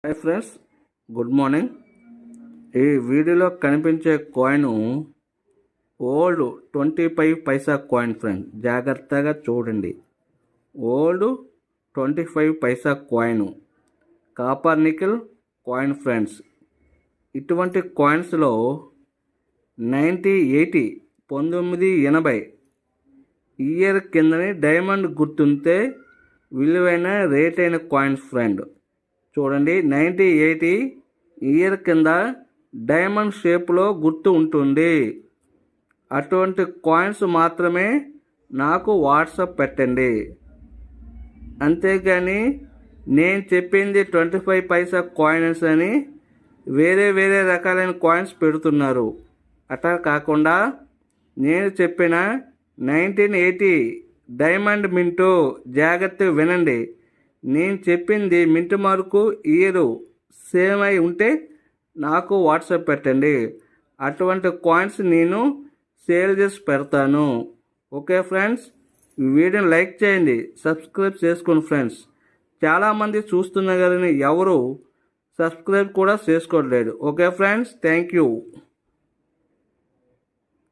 Hi friends, good morning. ఈ వీడియోలో కనిపించే coin old 25 paisa coin friend. జాగ్రత్తగా చూడండి. Old 25 paisa coin, copper nickel coin friends. ఇటువంటి కాయిన్స్లో 1980 ఇయర్ కిందని డైమండ్ గుర్తుంటే విలువైన రేట్ అయిన కాయిన్స్ ఫ్రెండ్. చూడండి, 1980 ఇయర్ కింద డైమండ్ షేప్లో గుర్తు ఉంటుంది. అటువంటి కాయిన్స్ మాత్రమే నాకు వాట్సాప్ పెట్టండి. అంతేగాని నేను చెప్పింది 25 పైసా కాయిన్స్ అని వేరే రకాలైన కాయిన్స్ పెడుతున్నారు. అట్లా కాకుండా నేను చెప్పిన 1980 డైమండ్ మింటు జాగ్రత్తగా వినండి. నేను చెప్పింది మింటు మార్కు ఇయరు సేమ్ అయి ఉంటే నాకు వాట్సాప్ పెట్టండి. అటువంటి కాయిన్స్ నేను సేల్ చేసి పెడతాను. ఓకే ఫ్రెండ్స్, ఈ వీడియోని లైక్ చేయండి, సబ్స్క్రైబ్ చేసుకోండి ఫ్రెండ్స్. చాలామంది చూస్తున్నా కానీ ఎవరు సబ్స్క్రైబ్ కూడా చేసుకోవట్లేదు. Okay friends, thank you.